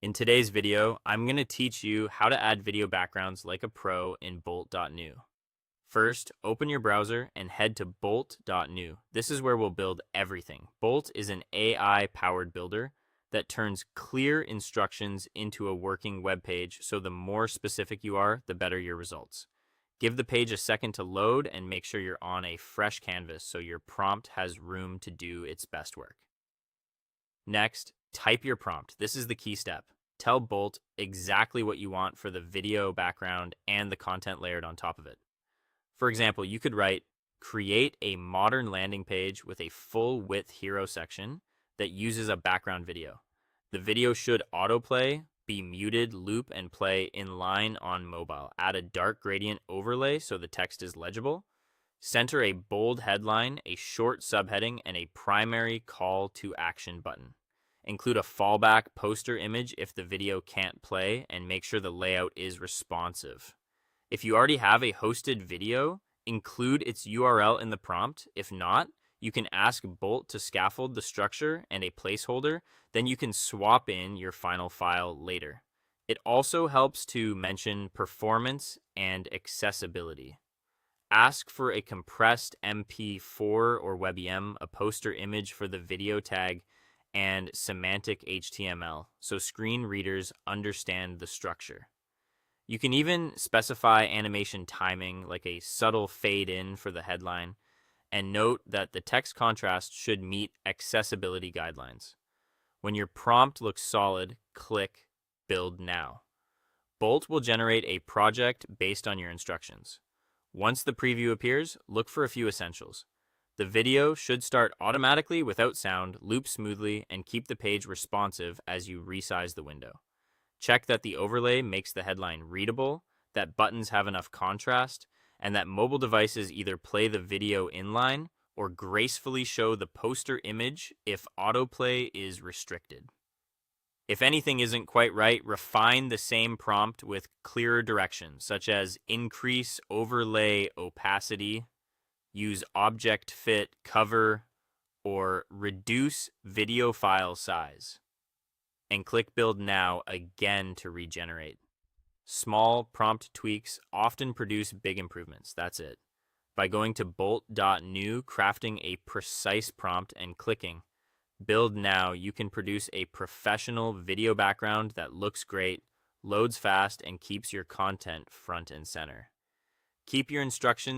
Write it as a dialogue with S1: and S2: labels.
S1: In today's video, I'm going to teach you how to add video backgrounds like a pro in Bolt.new. First, open your browser and head to Bolt.new. This is where we'll build everything. Bolt is an AI-powered builder that turns clear instructions into a working web page, so the more specific you are, the better your results. Give the page a second to load and make sure you're on a fresh canvas so your prompt has room to do its best work. Next, type your prompt. This is the key step. Tell Bolt exactly what you want for the video background and the content layered on top of it. For example, you could write, create a modern landing page with a full-width hero section that uses a background video. The video should autoplay, be muted, loop, and play in line on mobile. Add a dark gradient overlay so the text is legible. Center a bold headline, a short subheading, and a primary call to action button. Include a fallback poster image if the video can't play, and make sure the layout is responsive. If you already have a hosted video, include its URL in the prompt. If not, you can ask Bolt to scaffold the structure and a placeholder, then you can swap in your final file later. It also helps to mention performance and accessibility. Ask for a compressed MP4 or WebEM, a poster image for the video tag, and semantic HTML, so screen readers understand the structure. You can even specify animation timing, like a subtle fade in for the headline, and note that the text contrast should meet accessibility guidelines. When your prompt looks solid, click Build Now. Bolt will generate a project based on your instructions. Once the preview appears, look for a few essentials. The video should start automatically without sound, loop smoothly, and keep the page responsive as you resize the window. Check that the overlay makes the headline readable, that buttons have enough contrast, and that mobile devices either play the video inline or gracefully show the poster image if autoplay is restricted. If anything isn't quite right, refine the same prompt with clearer directions, such as increase overlay opacity, use object fit cover, or reduce video file size. And click Build Now again to regenerate. Small prompt tweaks often produce big improvements. That's it. By going to Bolt.new, crafting a precise prompt, and clicking Build Now, you can produce a professional video background that looks great, loads fast, and keeps your content front and center. Keep your instructions